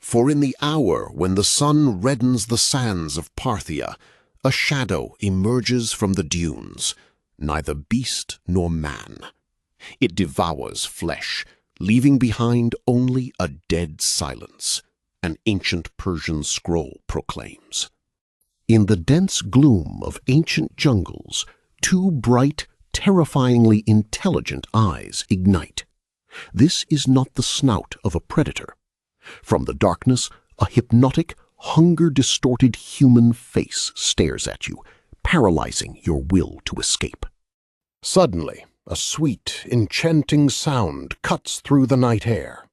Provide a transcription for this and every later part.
For in the hour when the sun reddens the sands of Parthia, a shadow emerges from the dunes, neither beast nor man. It devours flesh, leaving behind only a dead silence, an ancient Persian scroll proclaims. In the dense gloom of ancient jungles, two bright, terrifyingly intelligent eyes ignite. This is not the snout of a predator. From the darkness, a hypnotic, hunger-distorted human face stares at you, paralyzing your will to escape. Suddenly, a sweet, enchanting sound cuts through the night air.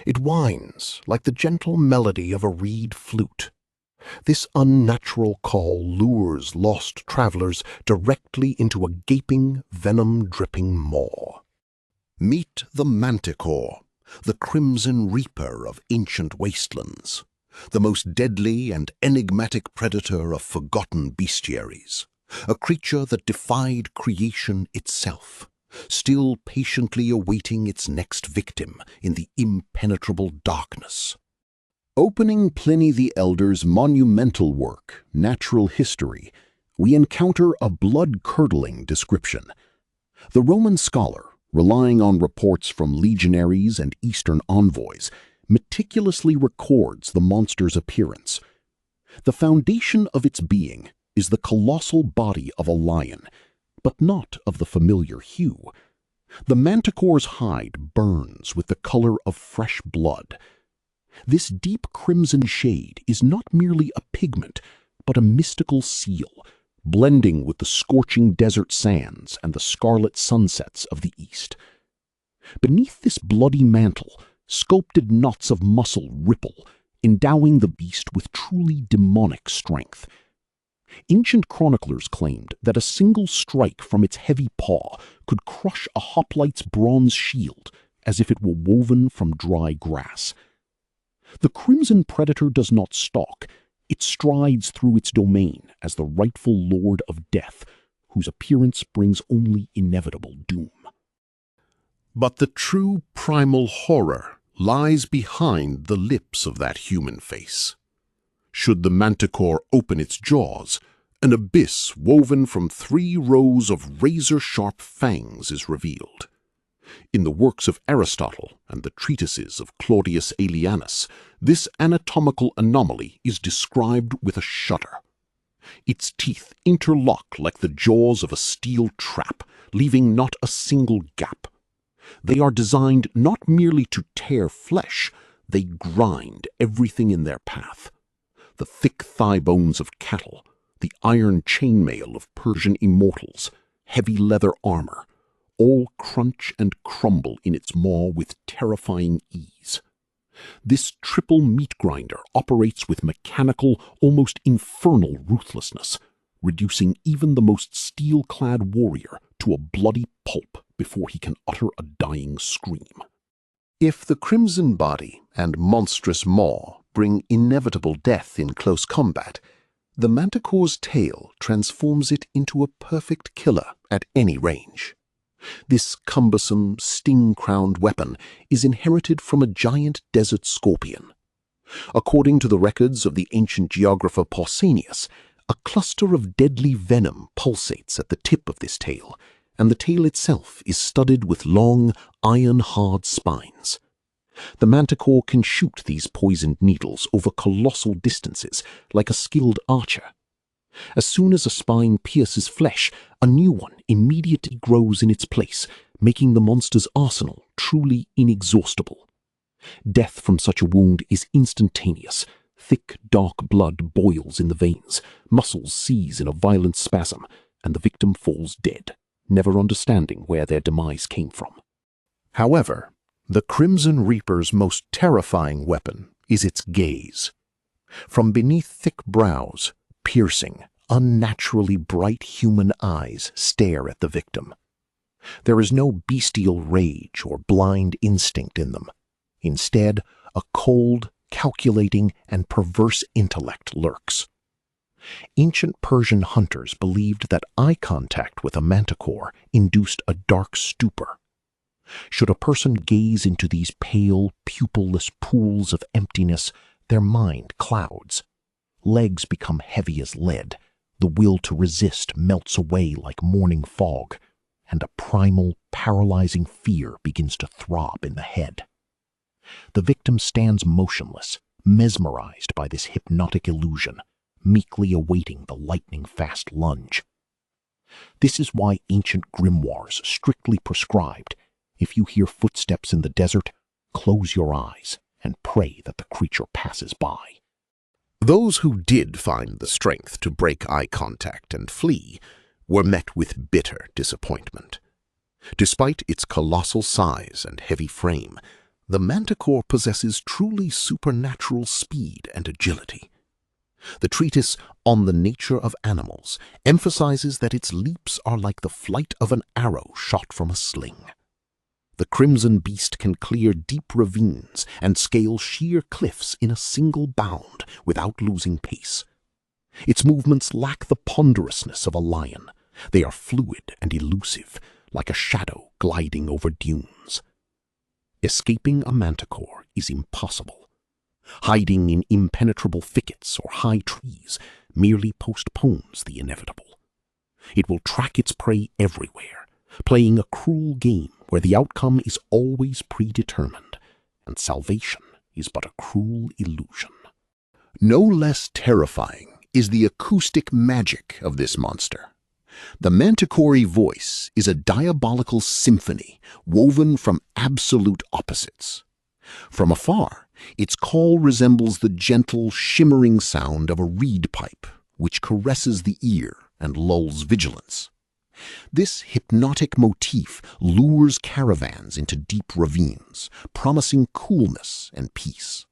It whines like the gentle melody of a reed flute. This unnatural call lures lost travelers directly into a gaping, venom-dripping maw. Meet the Manticore, the crimson reaper of ancient wastelands, the most deadly and enigmatic predator of forgotten bestiaries, a creature that defied creation itself, still patiently awaiting its next victim in the impenetrable darkness. Opening Pliny the Elder's monumental work, Natural History, we encounter a blood-curdling description. The Roman scholar, relying on reports from legionaries and Eastern envoys, meticulously records the monster's appearance. The foundation of its being is the colossal body of a lion, but not of the familiar hue. The manticore's hide burns with the color of fresh blood. This deep crimson shade is not merely a pigment, but a mystical seal, blending with the scorching desert sands and the scarlet sunsets of the east. Beneath this bloody mantle, sculpted knots of muscle ripple, endowing the beast with truly demonic strength. Ancient chroniclers claimed that a single strike from its heavy paw could crush a hoplite's bronze shield as if it were woven from dry grass. The crimson predator does not stalk. It strides through its domain as the rightful lord of death, whose appearance brings only inevitable doom. But the true primal horror lies behind the lips of that human face. Should the manticore open its jaws, an abyss woven from 3 rows of razor-sharp fangs is revealed. In the works of Aristotle and the treatises of Claudius Aelianus, this anatomical anomaly is described with a shudder. Its teeth interlock like the jaws of a steel trap, leaving not a single gap. They are designed not merely to tear flesh, they grind everything in their path. The thick thigh bones of cattle, the iron chainmail of Persian immortals, heavy leather armor, all crunch and crumble in its maw with terrifying ease. This triple meat grinder operates with mechanical, almost infernal ruthlessness, reducing even the most steel-clad warrior to a bloody pulp before he can utter a dying scream. If the crimson body and monstrous maw bring inevitable death in close combat, the manticore's tail transforms it into a perfect killer at any range. This cumbersome, sting-crowned weapon is inherited from a giant desert scorpion. According to the records of the ancient geographer Pausanias, a cluster of deadly venom pulsates at the tip of this tail, and the tail itself is studded with long, iron-hard spines. The manticore can shoot these poisoned needles over colossal distances like a skilled archer. As soon as a spine pierces flesh, a new one immediately grows in its place, making the monster's arsenal truly inexhaustible. Death from such a wound is instantaneous. Thick, dark blood boils in the veins, muscles seize in a violent spasm, and the victim falls dead, never understanding where their demise came from. However, the Crimson Reaper's most terrifying weapon is its gaze. From beneath thick brows, piercing, unnaturally bright human eyes stare at the victim. There is no bestial rage or blind instinct in them. Instead, a cold, calculating, and perverse intellect lurks. Ancient Persian hunters believed that eye contact with a manticore induced a dark stupor. Should a person gaze into these pale, pupilless pools of emptiness, their mind clouds. Legs become heavy as lead, the will to resist melts away like morning fog, and a primal, paralyzing fear begins to throb in the head. The victim stands motionless, mesmerized by this hypnotic illusion, meekly awaiting the lightning-fast lunge. This is why ancient grimoires strictly prescribed, if you hear footsteps in the desert, close your eyes and pray that the creature passes by. Those who did find the strength to break eye contact and flee were met with bitter disappointment. Despite its colossal size and heavy frame, the Manticore possesses truly supernatural speed and agility. The treatise On the Nature of Animals emphasizes that its leaps are like the flight of an arrow shot from a sling. The crimson beast can clear deep ravines and scale sheer cliffs in a single bound without losing pace. Its movements lack the ponderousness of a lion. They are fluid and elusive, like a shadow gliding over dunes. Escaping a Manticore is impossible. Hiding in impenetrable thickets or high trees merely postpones the inevitable. It will track its prey everywhere, playing a cruel game where the outcome is always predetermined, and salvation is but a cruel illusion. No less terrifying is the acoustic magic of this monster. The Manticore voice is a diabolical symphony woven from absolute opposites. From afar, its call resembles the gentle, shimmering sound of a reed pipe, which caresses the ear and lulls vigilance. This hypnotic motif lures caravans into deep ravines, promising coolness and peace.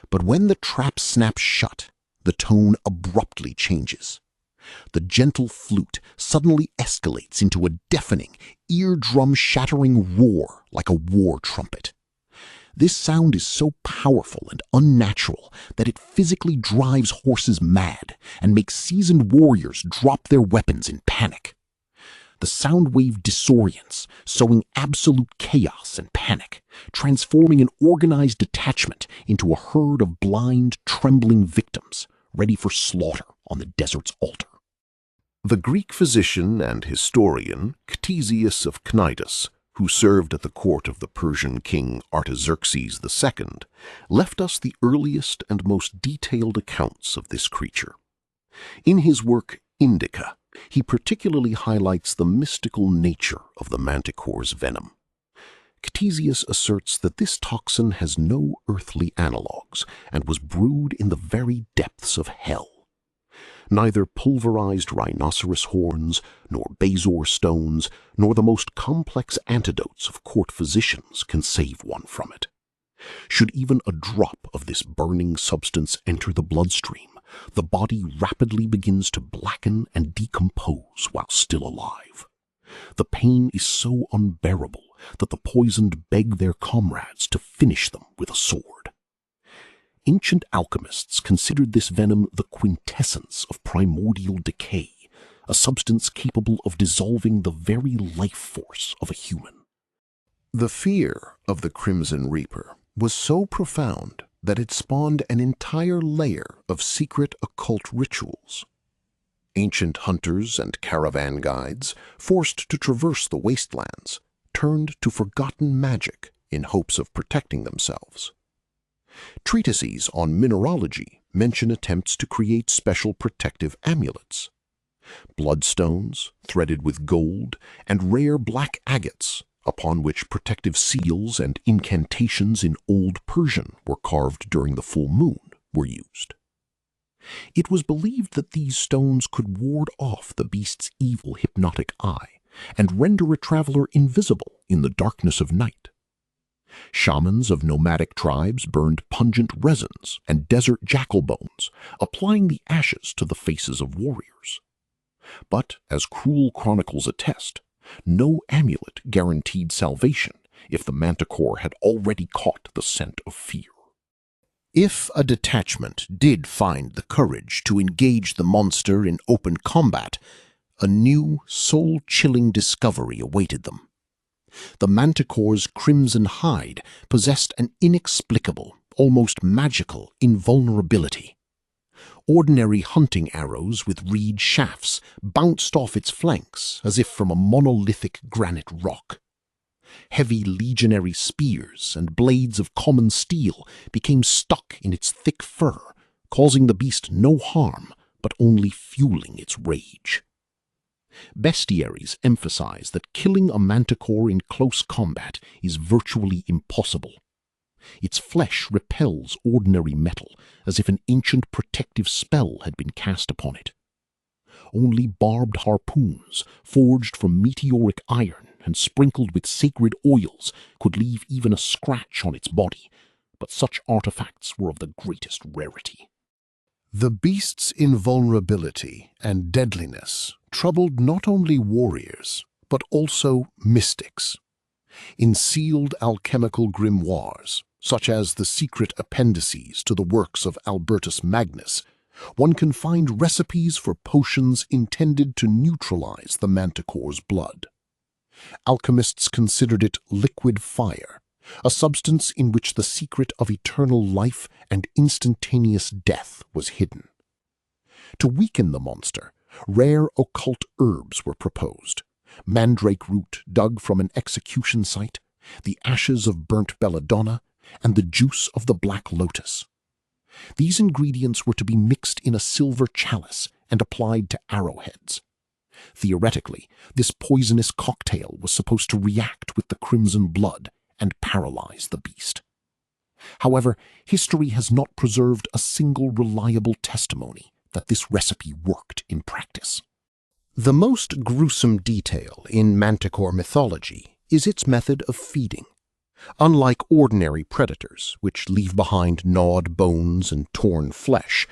But when the trap snaps shut, the tone abruptly changes. The gentle flute suddenly escalates into a deafening, eardrum-shattering roar like a war trumpet. This sound is so powerful and unnatural that it physically drives horses mad and makes seasoned warriors drop their weapons in panic. The sound wave disorients, sowing absolute chaos and panic, transforming an organized detachment into a herd of blind, trembling victims, ready for slaughter on the desert's altar. The Greek physician and historian Ctesias of Cnidus, who served at the court of the Persian king Artaxerxes II, left us the earliest and most detailed accounts of this creature. In his work Indica, he particularly highlights the mystical nature of the Manticore's venom. Ctesias asserts that this toxin has no earthly analogues and was brewed in the very depths of hell. Neither pulverized rhinoceros horns, nor bezoar stones, nor the most complex antidotes of court physicians can save one from it. Should even a drop of this burning substance enter the bloodstream, the body rapidly begins to blacken and decompose while still alive. The pain is so unbearable that the poisoned beg their comrades to finish them with a sword. Ancient alchemists considered this venom the quintessence of primordial decay, a substance capable of dissolving the very life force of a human. The fear of the Crimson Reaper was so profound that it spawned an entire layer of secret occult rituals. Ancient hunters and caravan guides, forced to traverse the wastelands, turned to forgotten magic in hopes of protecting themselves. Treatises on mineralogy mention attempts to create special protective amulets. Bloodstones, threaded with gold, and rare black agates, upon which protective seals and incantations in Old Persian were carved during the full moon, were used. It was believed that these stones could ward off the beast's evil hypnotic eye and render a traveler invisible in the darkness of night. Shamans of nomadic tribes burned pungent resins and desert jackal bones, applying the ashes to the faces of warriors. But, as cruel chronicles attest, no amulet guaranteed salvation if the Manticore had already caught the scent of fear. If a detachment did find the courage to engage the monster in open combat, a new, soul-chilling discovery awaited them. The Manticore's crimson hide possessed an inexplicable, almost magical invulnerability. Ordinary hunting arrows with reed shafts bounced off its flanks as if from a monolithic granite rock. Heavy legionary spears and blades of common steel became stuck in its thick fur, causing the beast no harm, but only fueling its rage. Bestiaries emphasize that killing a manticore in close combat is virtually impossible. Its flesh repels ordinary metal, as if an ancient protective spell had been cast upon it. Only barbed harpoons, forged from meteoric iron and sprinkled with sacred oils, could leave even a scratch on its body, but such artifacts were of the greatest rarity. The beast's invulnerability and deadliness troubled not only warriors, but also mystics. In sealed alchemical grimoires, such as the secret appendices to the works of Albertus Magnus, one can find recipes for potions intended to neutralize the manticore's blood. Alchemists considered it liquid fire, a substance in which the secret of eternal life and instantaneous death was hidden. To weaken the monster, rare occult herbs were proposed: mandrake root dug from an execution site, the ashes of burnt belladonna, and the juice of the black lotus. These ingredients were to be mixed in a silver chalice and applied to arrowheads. Theoretically, this poisonous cocktail was supposed to react with the crimson blood and paralyze the beast. However, history has not preserved a single reliable testimony that this recipe worked in practice. The most gruesome detail in manticore mythology is its method of feeding. Unlike ordinary predators, which leave behind gnawed bones and torn flesh,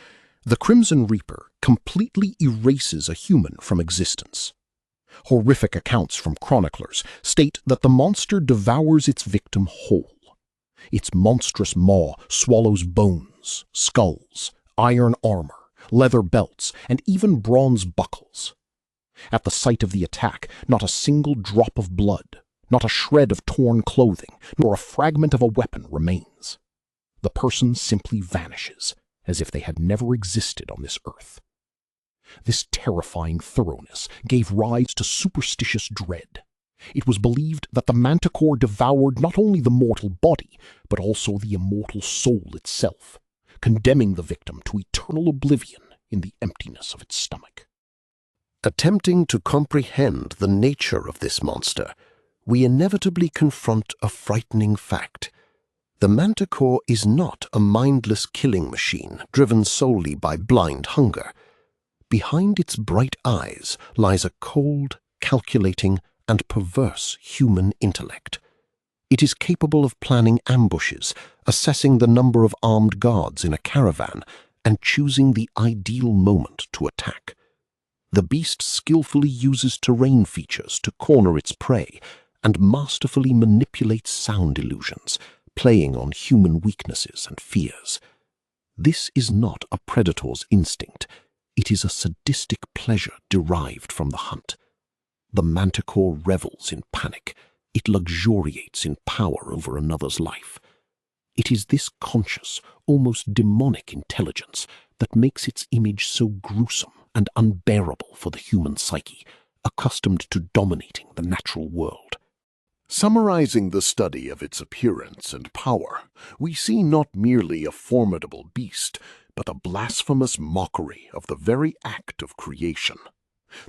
the Crimson Reaper completely erases a human from existence. Horrific accounts from chroniclers state that the monster devours its victim whole. Its monstrous maw swallows bones, skulls, iron armor, leather belts, and even bronze buckles. At the site of the attack, not a single drop of blood, not a shred of torn clothing, nor a fragment of a weapon remains. The person simply vanishes, as if they had never existed on this earth. This terrifying thoroughness gave rise to superstitious dread. It was believed that the manticore devoured not only the mortal body, but also the immortal soul itself, condemning the victim to eternal oblivion in the emptiness of its stomach. Attempting to comprehend the nature of this monster, we inevitably confront a frightening fact. The manticore is not a mindless killing machine driven solely by blind hunger. Behind its bright eyes lies a cold, calculating, and perverse human intellect. It is capable of planning ambushes, assessing the number of armed guards in a caravan, and choosing the ideal moment to attack. The beast skillfully uses terrain features to corner its prey, and masterfully manipulates sound illusions, playing on human weaknesses and fears. This is not a predator's instinct. It is a sadistic pleasure derived from the hunt. The manticore revels in panic. It luxuriates in power over another's life. It is this conscious, almost demonic intelligence that makes its image so gruesome and unbearable for the human psyche, accustomed to dominating the natural world. Summarizing the study of its appearance and power, we see not merely a formidable beast, but a blasphemous mockery of the very act of creation.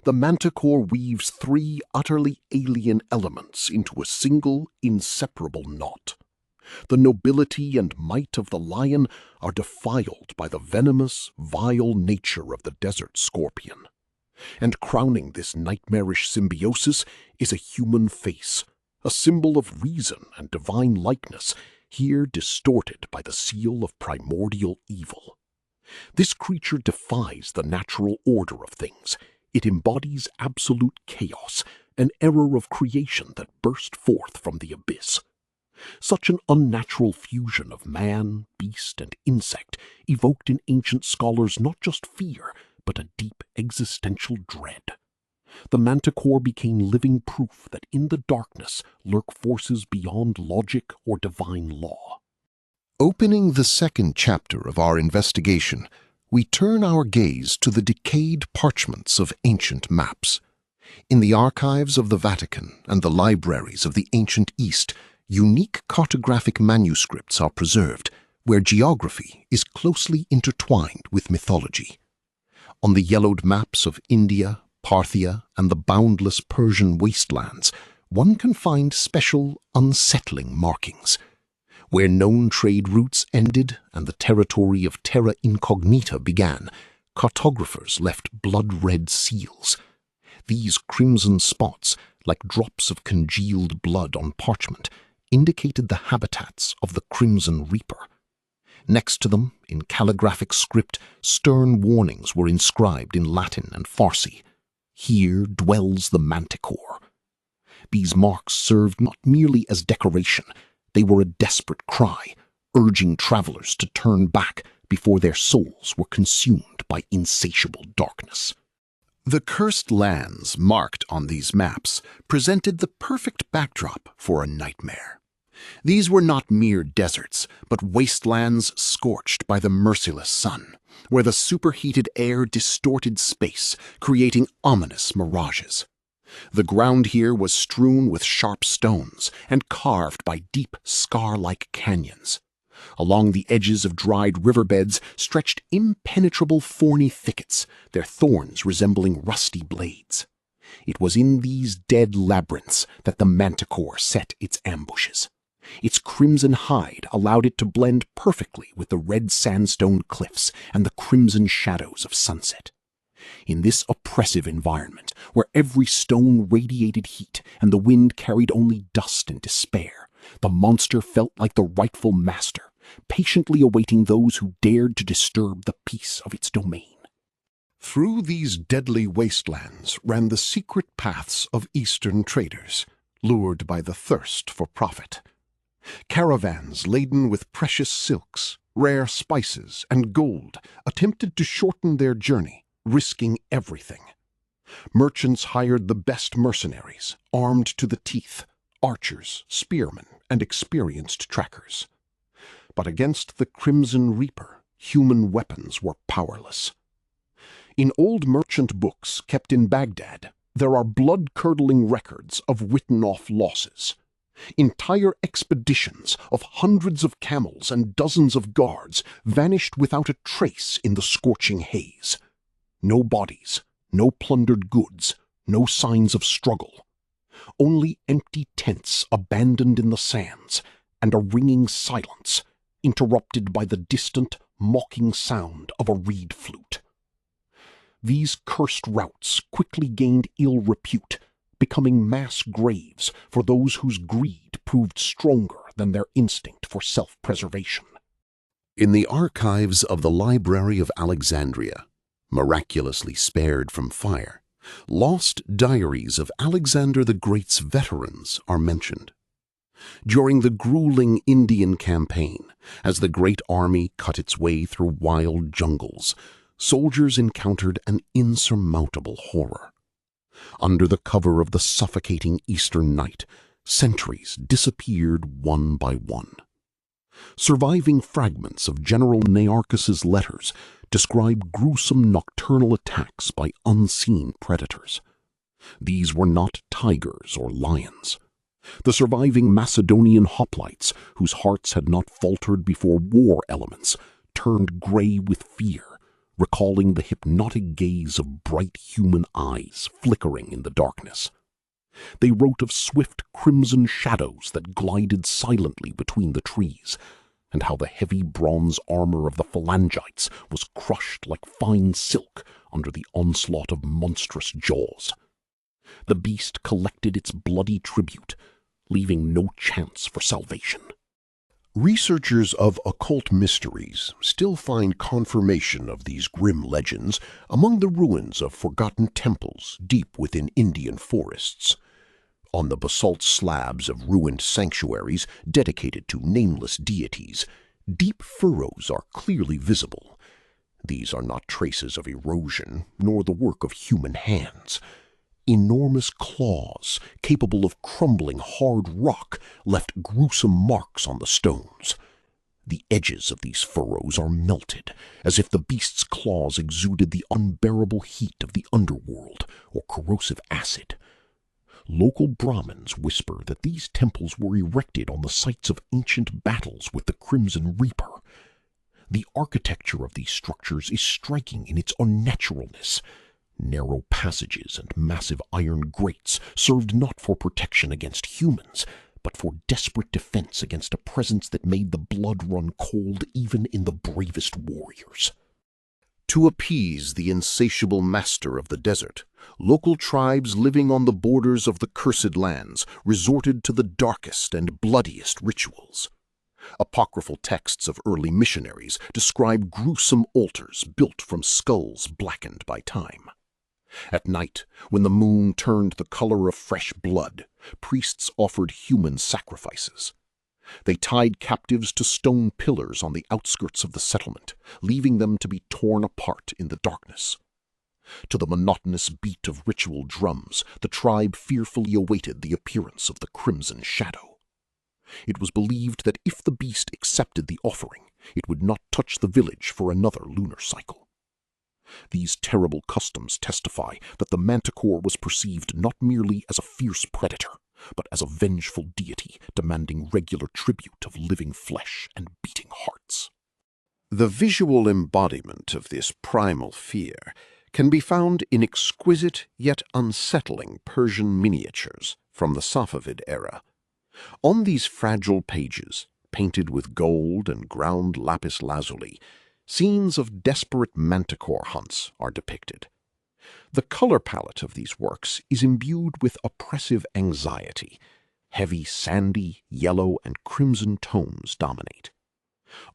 The manticore weaves three utterly alien elements into a single, inseparable knot. The nobility and might of the lion are defiled by the venomous, vile nature of the desert scorpion. And crowning this nightmarish symbiosis is a human face, a symbol of reason and divine likeness, here distorted by the seal of primordial evil. This creature defies the natural order of things. It embodies absolute chaos, an error of creation that burst forth from the abyss. Such an unnatural fusion of man, beast, and insect evoked in ancient scholars not just fear, but a deep existential dread. The manticore became living proof that in the darkness lurk forces beyond logic or divine law. Opening the second chapter of our investigation, we turn our gaze to the decayed parchments of ancient maps. In the archives of the Vatican and the libraries of the ancient East, unique cartographic manuscripts are preserved, where geography is closely intertwined with mythology. On the yellowed maps of India, Parthia, and the boundless Persian wastelands, one can find special, unsettling markings. Where known trade routes ended and the territory of terra incognita began, cartographers left blood-red seals. These crimson spots, like drops of congealed blood on parchment, indicated the habitats of the Crimson Reaper. Next to them, in calligraphic script, stern warnings were inscribed in Latin and Farsi. Here dwells the Manticore. These marks served not merely as decoration. They were a desperate cry, urging travelers to turn back before their souls were consumed by insatiable darkness. The cursed lands marked on these maps presented the perfect backdrop for a nightmare. These were not mere deserts, but wastelands scorched by the merciless sun, where the superheated air distorted space, creating ominous mirages. The ground here was strewn with sharp stones and carved by deep, scar-like canyons. Along the edges of dried riverbeds stretched impenetrable thorny thickets, their thorns resembling rusty blades. It was in these dead labyrinths that the Manticore set its ambushes. Its crimson hide allowed it to blend perfectly with the red sandstone cliffs and the crimson shadows of sunset. In this oppressive environment, where every stone radiated heat and the wind carried only dust and despair, the monster felt like the rightful master, patiently awaiting those who dared to disturb the peace of its domain. Through these deadly wastelands ran the secret paths of Eastern traders, lured by the thirst for profit. Caravans laden with precious silks, rare spices, and gold attempted to shorten their journey, risking everything. Merchants hired the best mercenaries, armed to the teeth, archers, spearmen, and experienced trackers. But against the Crimson Reaper, human weapons were powerless. In old merchant books kept in Baghdad, there are blood-curdling records of written-off losses. Entire expeditions of hundreds of camels and dozens of guards vanished without a trace in the scorching haze. No bodies, no plundered goods, no signs of struggle. Only empty tents abandoned in the sands, and a ringing silence, interrupted by the distant, mocking sound of a reed flute. These cursed routes quickly gained ill repute, becoming mass graves for those whose greed proved stronger than their instinct for self-preservation. In the archives of the Library of Alexandria, miraculously spared from fire, lost diaries of Alexander the Great's veterans are mentioned. During the grueling Indian campaign, as the great army cut its way through wild jungles, soldiers encountered an insurmountable horror. Under the cover of the suffocating eastern night, sentries disappeared one by one. Surviving fragments of General Nearchus's letters describe gruesome nocturnal attacks by unseen predators. These were not tigers or lions. The surviving Macedonian hoplites, whose hearts had not faltered before war elements, turned gray with fear, recalling the hypnotic gaze of bright human eyes flickering in the darkness. They wrote of swift crimson shadows that glided silently between the trees, and how the heavy bronze armor of the phalangites was crushed like fine silk under the onslaught of monstrous jaws. The beast collected its bloody tribute, leaving no chance for salvation. Researchers of occult mysteries still find confirmation of these grim legends among the ruins of forgotten temples deep within Indian forests. On the basalt slabs of ruined sanctuaries dedicated to nameless deities, deep furrows are clearly visible. These are not traces of erosion, nor the work of human hands. Enormous claws, capable of crumbling hard rock, left gruesome marks on the stones. The edges of these furrows are melted, as if the beast's claws exuded the unbearable heat of the underworld or corrosive acid. Local Brahmins whisper that these temples were erected on the sites of ancient battles with the Crimson Reaper. The architecture of these structures is striking in its unnaturalness. Narrow passages and massive iron grates served not for protection against humans, but for desperate defense against a presence that made the blood run cold even in the bravest warriors. To appease the insatiable master of the desert, local tribes living on the borders of the cursed lands resorted to the darkest and bloodiest rituals. Apocryphal texts of early missionaries describe gruesome altars built from skulls blackened by time. At night, when the moon turned the color of fresh blood, priests offered human sacrifices. They tied captives to stone pillars on the outskirts of the settlement, leaving them to be torn apart in the darkness. To the monotonous beat of ritual drums, the tribe fearfully awaited the appearance of the Crimson Shadow. It was believed that if the beast accepted the offering, it would not touch the village for another lunar cycle. These terrible customs testify that the Manticore was perceived not merely as a fierce predator, but as a vengeful deity demanding regular tribute of living flesh and beating hearts. The visual embodiment of this primal fear can be found in exquisite yet unsettling Persian miniatures from the Safavid era. On these fragile pages, painted with gold and ground lapis lazuli, scenes of desperate manticore hunts are depicted. The color palette of these works is imbued with oppressive anxiety. Heavy sandy, yellow, and crimson tones dominate.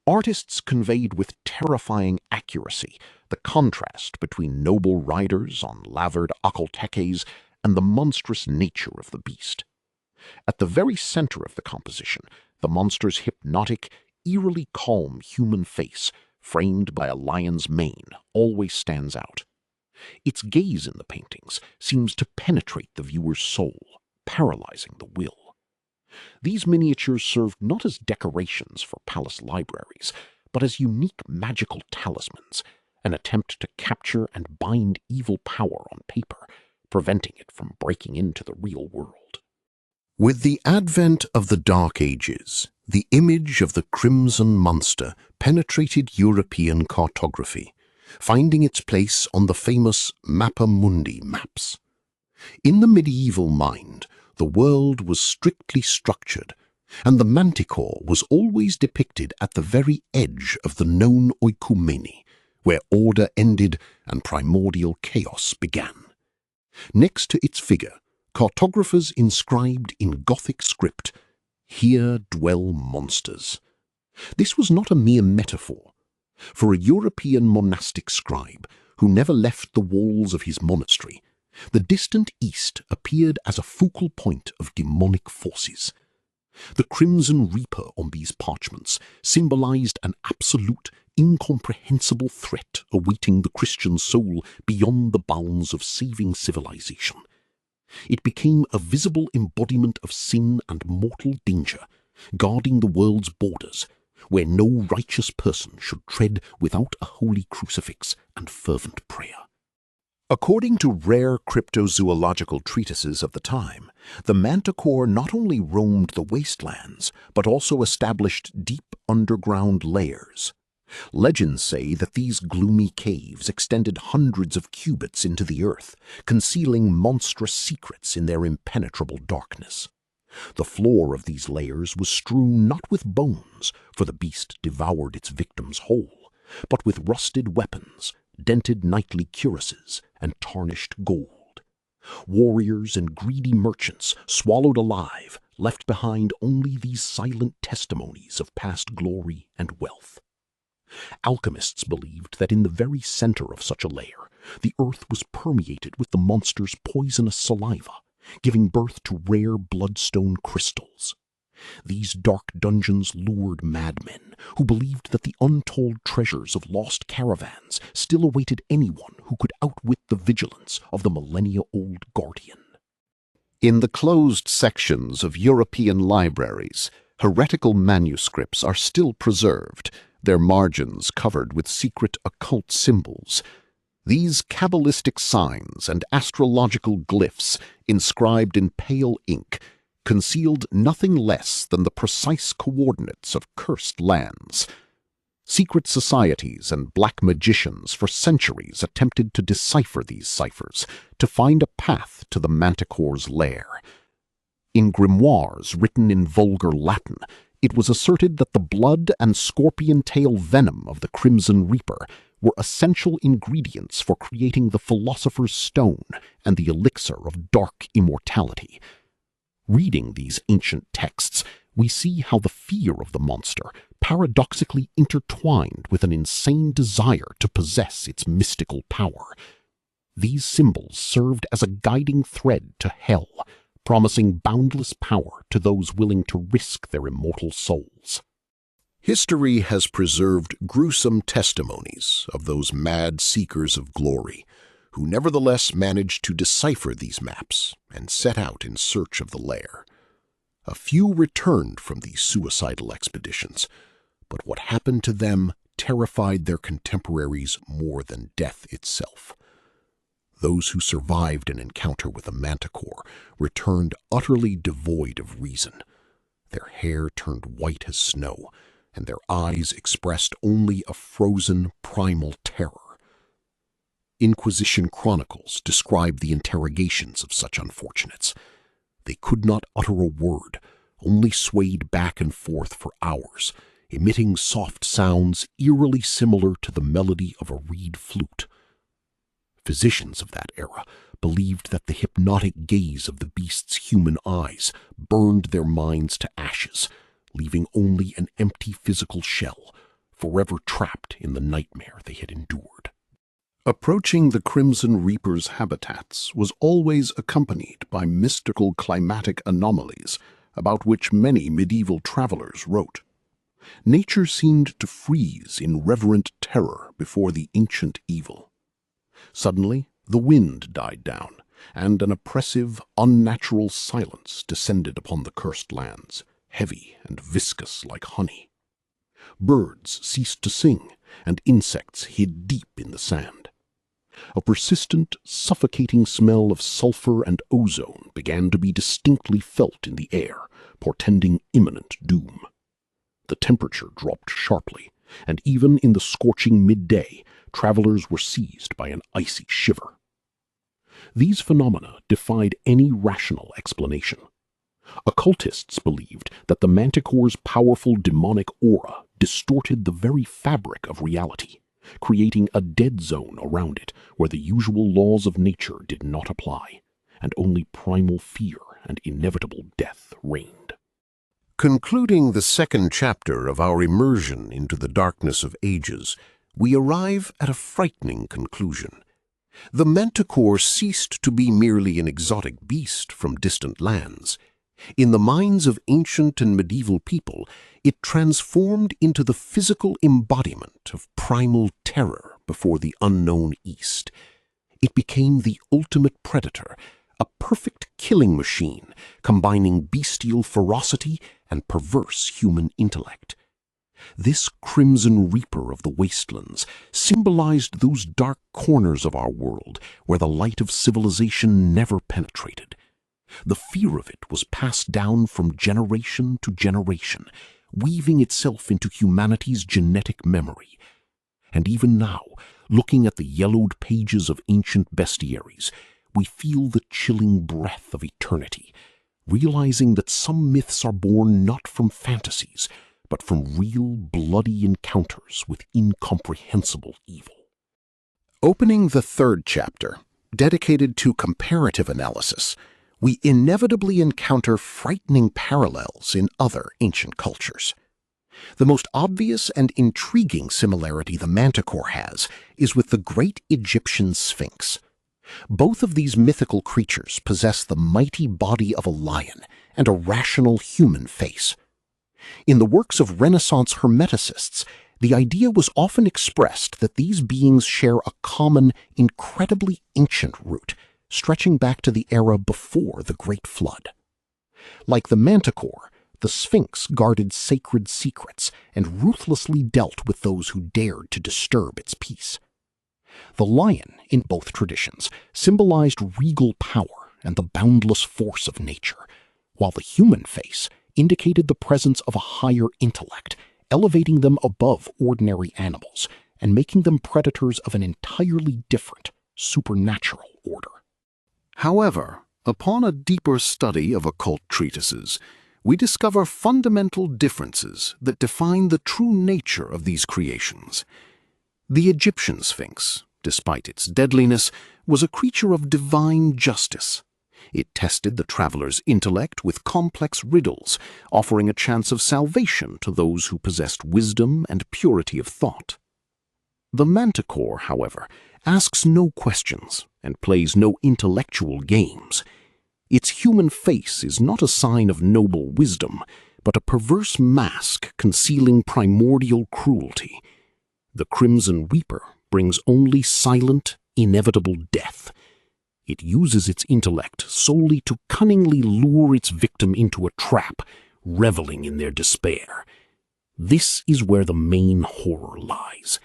Artists conveyed with terrifying accuracy the contrast between noble riders on lavered akaltekes and the monstrous nature of the beast. At the very center of the composition, the monster's hypnotic, eerily calm human face, framed by a lion's mane, always stands out. Its gaze in the paintings seems to penetrate the viewer's soul, paralyzing the will. These miniatures served not as decorations for palace libraries, but as unique magical talismans, an attempt to capture and bind evil power on paper, preventing it from breaking into the real world. With the advent of the Dark Ages, the image of the Crimson Monster penetrated European cartography, finding its place on the famous Mappa Mundi maps. In the medieval mind, the world was strictly structured, and the Manticore was always depicted at the very edge of the known oikoumene, where order ended and primordial chaos began. Next to its figure, cartographers inscribed in Gothic script, "Here dwell monsters." This was not a mere metaphor. For a European monastic scribe who never left the walls of his monastery, the distant East appeared as a focal point of demonic forces. The Crimson Reaper on these parchments symbolized an absolute, incomprehensible threat awaiting the Christian soul beyond the bounds of saving civilization. It became a visible embodiment of sin and mortal danger, guarding the world's borders, where no righteous person should tread without a holy crucifix and fervent prayer. According to rare cryptozoological treatises of the time, the Manticore not only roamed the wastelands, but also established deep underground lairs. Legends say that these gloomy caves extended hundreds of cubits into the earth, concealing monstrous secrets in their impenetrable darkness. The floor of these lairs was strewn not with bones, for the beast devoured its victims whole, but with rusted weapons, dented knightly cuirasses, and tarnished gold. Warriors and greedy merchants, swallowed alive, left behind only these silent testimonies of past glory and wealth. Alchemists believed that in the very center of such a lair, the earth was permeated with the monster's poisonous saliva, giving birth to rare bloodstone crystals. These dark dungeons lured madmen who believed that the untold treasures of lost caravans still awaited anyone who could outwit the vigilance of the millennia-old guardian. In the closed sections of European libraries, Heretical manuscripts are still preserved, their margins covered with secret occult symbols. These Kabbalistic signs and astrological glyphs, inscribed in pale ink, concealed nothing less than the precise coordinates of cursed lands. Secret societies and black magicians for centuries attempted to decipher these ciphers, to find a path to the Manticore's lair. In grimoires written in vulgar Latin, it was asserted that the blood and scorpion-tail venom of the Crimson Reaper were essential ingredients for creating the Philosopher's Stone and the elixir of dark immortality. Reading these ancient texts, we see how the fear of the monster paradoxically intertwined with an insane desire to possess its mystical power. These symbols served as a guiding thread to hell, promising boundless power to those willing to risk their immortal souls. History has preserved gruesome testimonies of those mad seekers of glory, who nevertheless managed to decipher these maps and set out in search of the lair. A few returned from these suicidal expeditions, but what happened to them terrified their contemporaries more than death itself. Those who survived an encounter with a Manticore returned utterly devoid of reason. Their hair turned white as snow, and their eyes expressed only a frozen, primal terror. Inquisition chronicles describe the interrogations of such unfortunates. They could not utter a word, only swayed back and forth for hours, emitting soft sounds eerily similar to the melody of a reed flute. Physicians of that era believed that the hypnotic gaze of the beast's human eyes burned their minds to ashes, leaving only an empty physical shell, forever trapped in the nightmare they had endured. Approaching the Crimson Reaper's habitats was always accompanied by mystical climatic anomalies about which many medieval travelers wrote. Nature seemed to freeze in reverent terror before the ancient evil. Suddenly, the wind died down, and an oppressive, unnatural silence descended upon the cursed lands, heavy and viscous like honey. Birds ceased to sing, and insects hid deep in the sand. A persistent, suffocating smell of sulfur and ozone began to be distinctly felt in the air, portending imminent doom. The temperature dropped sharply, and even in the scorching midday, travelers were seized by an icy shiver. These phenomena defied any rational explanation. Occultists believed that the Manticore's powerful demonic aura distorted the very fabric of reality, creating a dead zone around it where the usual laws of nature did not apply, and only primal fear and inevitable death reigned. Concluding the second chapter of our immersion into the darkness of ages, we arrive at a frightening conclusion. The Manticore ceased to be merely an exotic beast from distant lands. In the minds of ancient and medieval people, it transformed into the physical embodiment of primal terror before the unknown East. It became the ultimate predator, a perfect killing machine combining bestial ferocity and perverse human intellect. This Crimson Reaper of the wastelands symbolized those dark corners of our world where the light of civilization never penetrated. The fear of it was passed down from generation to generation, weaving itself into humanity's genetic memory. And even now, looking at the yellowed pages of ancient bestiaries, we feel the chilling breath of eternity, realizing that some myths are born not from fantasies, but from real bloody encounters with incomprehensible evil. Opening the third chapter, dedicated to comparative analysis, we inevitably encounter frightening parallels in other ancient cultures. The most obvious and intriguing similarity the Manticore has is with the great Egyptian Sphinx. Both of these mythical creatures possess the mighty body of a lion and a rational human face. In the works of Renaissance Hermeticists, the idea was often expressed that these beings share a common, incredibly ancient root, stretching back to the era before the Great Flood. Like the Manticore, The Sphinx guarded sacred secrets and ruthlessly dealt with those who dared to disturb its peace. The lion, in both traditions, symbolized regal power and the boundless force of nature, while the human face indicated the presence of a higher intellect, elevating them above ordinary animals and making them predators of an entirely different, supernatural order. However, upon a deeper study of occult treatises, we discover fundamental differences that define the true nature of these creations. The Egyptian Sphinx, despite its deadliness, was a creature of divine justice. It tested the traveler's intellect with complex riddles, offering a chance of salvation to those who possessed wisdom and purity of thought. The Manticore, however, asks no questions and plays no intellectual games. Its human face is not a sign of noble wisdom, but a perverse mask concealing primordial cruelty. The Crimson Reaper brings only silent, inevitable death. It uses its intellect solely to cunningly lure its victim into a trap, reveling in their despair. This is where the main horror lies.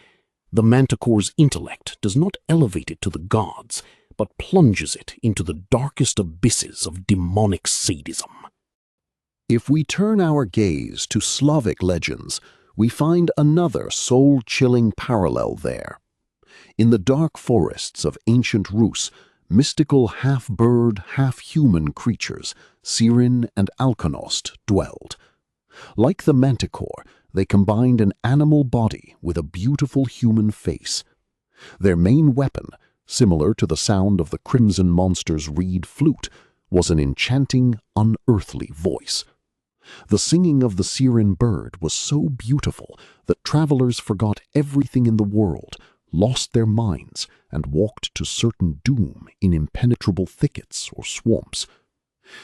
The Manticore's intellect does not elevate it to the gods, but plunges it into the darkest abysses of demonic sadism. If we turn our gaze to Slavic legends, we find another soul-chilling parallel there. In the dark forests of ancient Rus, mystical half-bird, half-human creatures, Sirin and Alchemical, dwelled. Like the Manticore, they combined an animal body with a beautiful human face. Their main weapon, similar to the sound of the crimson monster's reed flute, was an enchanting, unearthly voice. The singing of the Sirin bird was so beautiful that travelers forgot everything in the world, lost their minds, and walked to certain doom in impenetrable thickets or swamps.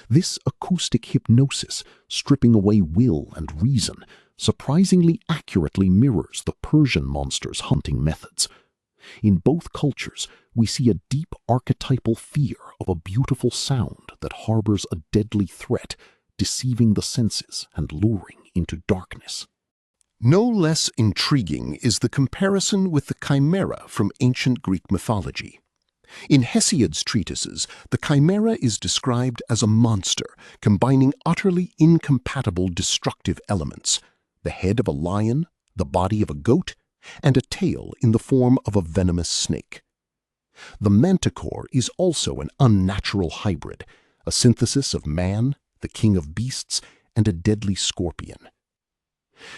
This acoustic hypnosis, stripping away will and reason, surprisingly accurately mirrors the Persian monster's hunting methods. In both cultures, we see a deep archetypal fear of a beautiful sound that harbors a deadly threat, deceiving the senses and luring into darkness. No less intriguing is the comparison with the chimera from ancient Greek mythology. In Hesiod's treatises, the chimera is described as a monster combining utterly incompatible destructive elements: the head of a lion, the body of a goat, and a tail in the form of a venomous snake. The Manticore is also an unnatural hybrid, a synthesis of man, the king of beasts, and a deadly scorpion.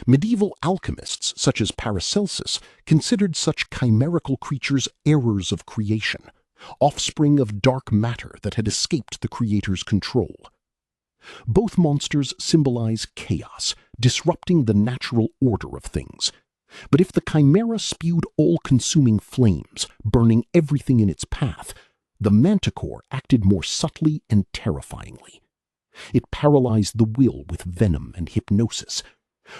Medieval alchemists such as Paracelsus considered such chimerical creatures errors of creation, offspring of dark matter that had escaped the creator's control. Both monsters symbolize chaos, disrupting the natural order of things. But if the chimera spewed all-consuming flames, burning everything in its path, the Manticore acted more subtly and terrifyingly. It paralyzed the will with venom and hypnosis,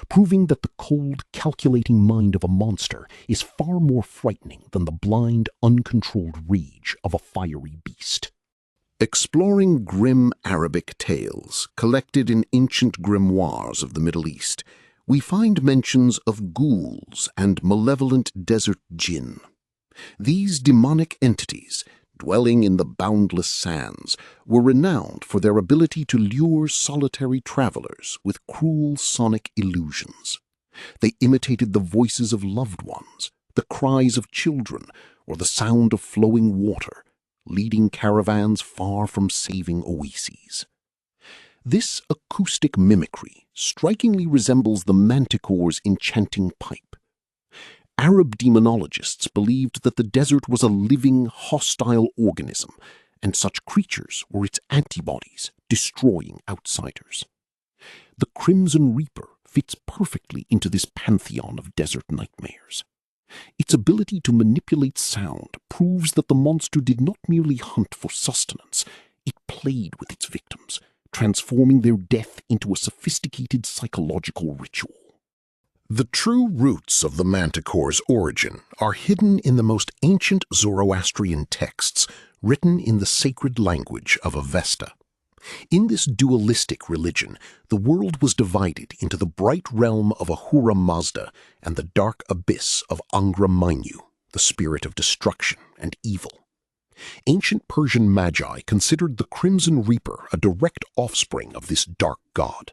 proving that the cold, calculating mind of a monster is far more frightening than the blind, uncontrolled rage of a fiery beast. Exploring grim Arabic tales collected in ancient grimoires of the Middle East, we find mentions of ghouls and malevolent desert jinn. These demonic entities, dwelling in the boundless sands, were renowned for their ability to lure solitary travelers with cruel sonic illusions. They imitated the voices of loved ones, the cries of children, or the sound of flowing water, leading caravans far from saving oases. This acoustic mimicry strikingly resembles the Manticore's enchanting pipe. Arab demonologists believed that the desert was a living, hostile organism, and such creatures were its antibodies, destroying outsiders. The Crimson Reaper fits perfectly into this pantheon of desert nightmares. Its ability to manipulate sound proves that the monster did not merely hunt for sustenance, it played with its victims, transforming their death into a sophisticated psychological ritual. The true roots of the Manticore's origin are hidden in the most ancient Zoroastrian texts written in the sacred language of Avesta. In this dualistic religion, the world was divided into the bright realm of Ahura Mazda and the dark abyss of Angra Mainyu, the spirit of destruction and evil. Ancient Persian magi considered the Crimson Reaper a direct offspring of this dark god.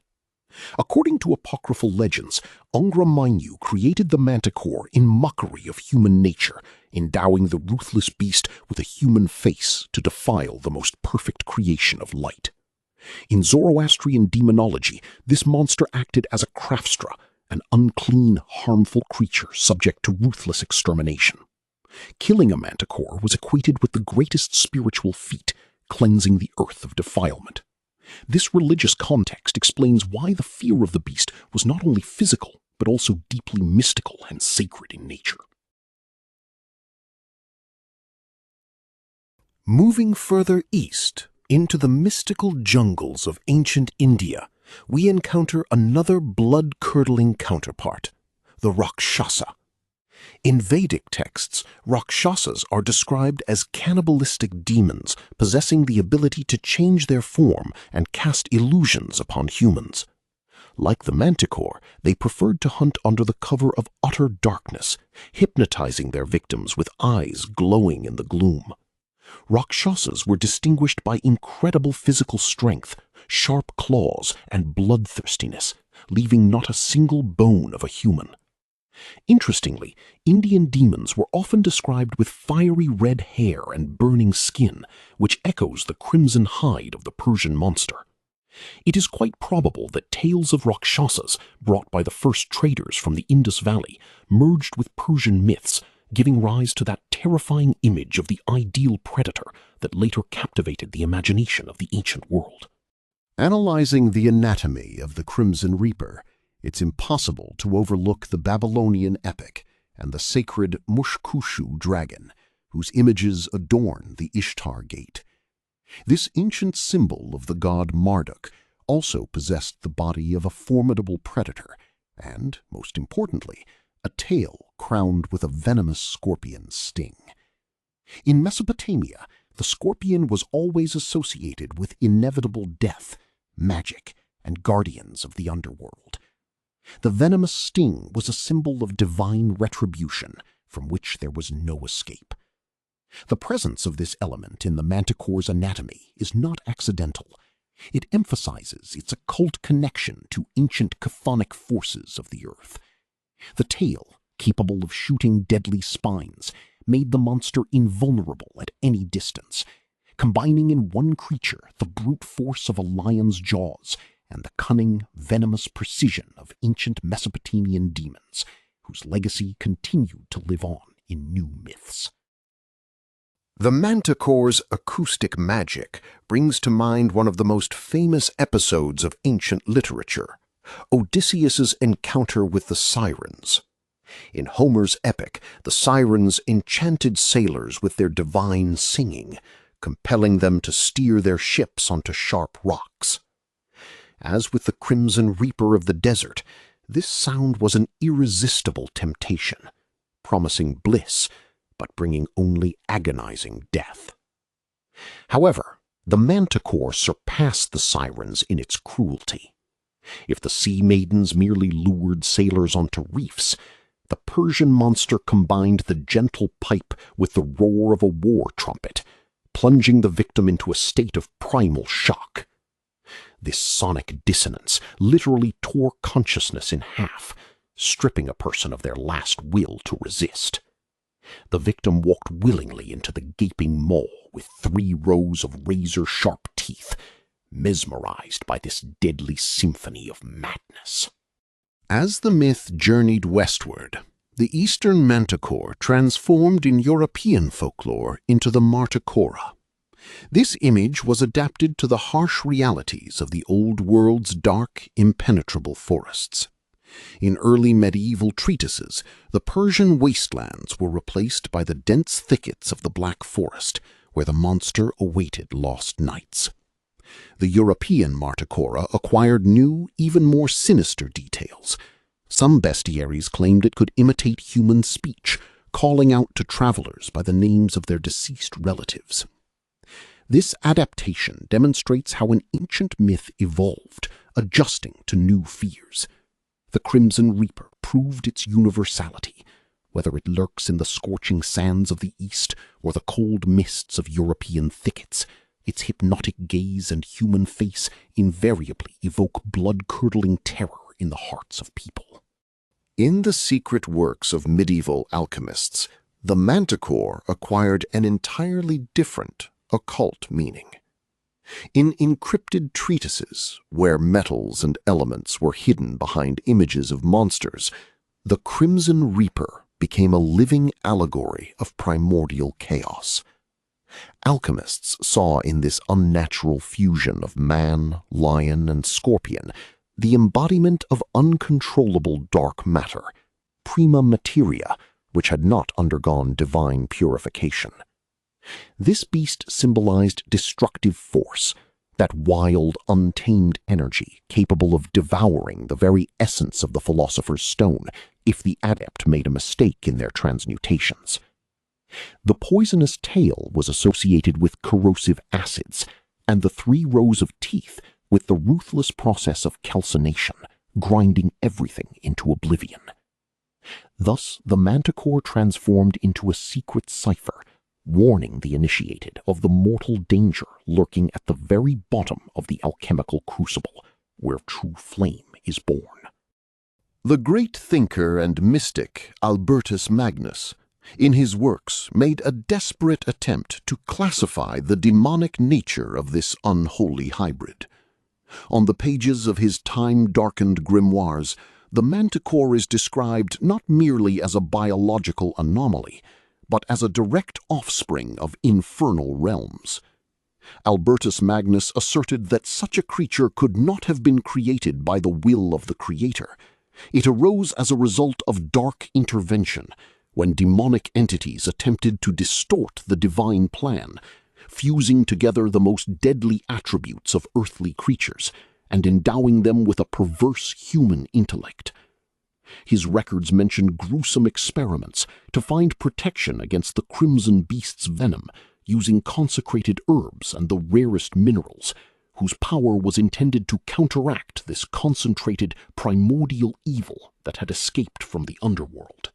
According to apocryphal legends, Angra Mainyu created the Manticore in mockery of human nature, endowing the ruthless beast with a human face to defile the most perfect creation of light. In Zoroastrian demonology, this monster acted as a craftstra, an unclean, harmful creature subject to ruthless extermination. Killing a manticore was equated with the greatest spiritual feat, cleansing the earth of defilement. This religious context explains why the fear of the beast was not only physical, but also deeply mystical and sacred in nature. Moving further east, into the mystical jungles of ancient India, we encounter another blood-curdling counterpart, the Rakshasa. In Vedic texts, Rakshasas are described as cannibalistic demons possessing the ability to change their form and cast illusions upon humans. Like the Manticore, they preferred to hunt under the cover of utter darkness, hypnotizing their victims with eyes glowing in the gloom. Rakshasas were distinguished by incredible physical strength, sharp claws, and bloodthirstiness, leaving not a single bone of a human. Interestingly, Indian demons were often described with fiery red hair and burning skin, which echoes the crimson hide of the Persian monster. It is quite probable that tales of Rakshasas, brought by the first traders from the Indus Valley, merged with Persian myths, giving rise to that terrifying image of the ideal predator that later captivated the imagination of the ancient world. Analyzing the anatomy of the Crimson Reaper, it's impossible to overlook the Babylonian epic and the sacred Mushkushu dragon, whose images adorn the Ishtar Gate. This ancient symbol of the god Marduk also possessed the body of a formidable predator and, most importantly, a tail crowned with a venomous scorpion's sting. In Mesopotamia, the scorpion was always associated with inevitable death, magic, and guardians of the underworld. The venomous sting was a symbol of divine retribution, from which there was no escape. The presence of this element in the Manticore's anatomy is not accidental. It emphasizes its occult connection to ancient chthonic forces of the earth. The tail, capable of shooting deadly spines, made the monster invulnerable at any distance, combining in one creature the brute force of a lion's jaws and the cunning, venomous precision of ancient Mesopotamian demons, whose legacy continued to live on in new myths. The Manticore's acoustic magic brings to mind one of the most famous episodes of ancient literature, Odysseus's encounter with the Sirens. In Homer's epic, the Sirens enchanted sailors with their divine singing, compelling them to steer their ships onto sharp rocks. As with the Crimson Reaper of the desert, this sound was an irresistible temptation, promising bliss, but bringing only agonizing death. However, the Manticore surpassed the Sirens in its cruelty. If the sea maidens merely lured sailors onto reefs, the Persian monster combined the gentle pipe with the roar of a war trumpet, plunging the victim into a state of primal shock. This sonic dissonance literally tore consciousness in half, stripping a person of their last will to resist. The victim walked willingly into the gaping maw with 3 rows of razor-sharp teeth, mesmerized by this deadly symphony of madness. As the myth journeyed westward, the Eastern Manticore transformed in European folklore into the Marticora. This image was adapted to the harsh realities of the Old World's dark, impenetrable forests. In early medieval treatises, the Persian wastelands were replaced by the dense thickets of the Black Forest, where the monster awaited lost knights. The European Marticora acquired new, even more sinister details. Some bestiaries claimed it could imitate human speech, calling out to travelers by the names of their deceased relatives. This adaptation demonstrates how an ancient myth evolved, adjusting to new fears. The Crimson Reaper proved its universality, whether it lurks in the scorching sands of the East or the cold mists of European thickets. Its hypnotic gaze and human face invariably evoke blood-curdling terror in the hearts of people. In the secret works of medieval alchemists, the Manticore acquired an entirely different occult meaning. In encrypted treatises, where metals and elements were hidden behind images of monsters, the Crimson Reaper became a living allegory of primordial chaos. Alchemists saw in this unnatural fusion of man, lion, and scorpion the embodiment of uncontrollable dark matter, prima materia, which had not undergone divine purification. This beast symbolized destructive force, that wild, untamed energy capable of devouring the very essence of the philosopher's stone if the adept made a mistake in their transmutations. The poisonous tail was associated with corrosive acids, and the 3 rows of teeth with the ruthless process of calcination, grinding everything into oblivion. Thus, the Manticore transformed into a secret cipher, warning the initiated of the mortal danger lurking at the very bottom of the alchemical crucible, where true flame is born. The great thinker and mystic Albertus Magnus, in his works, made a desperate attempt to classify the demonic nature of this unholy hybrid. On the pages of his time-darkened grimoires, the Manticore is described not merely as a biological anomaly, but as a direct offspring of infernal realms. Albertus Magnus asserted that such a creature could not have been created by the will of the Creator. It arose as a result of dark intervention, when demonic entities attempted to distort the divine plan, fusing together the most deadly attributes of earthly creatures and endowing them with a perverse human intellect. His records mention gruesome experiments to find protection against the crimson beast's venom using consecrated herbs and the rarest minerals, whose power was intended to counteract this concentrated primordial evil that had escaped from the underworld.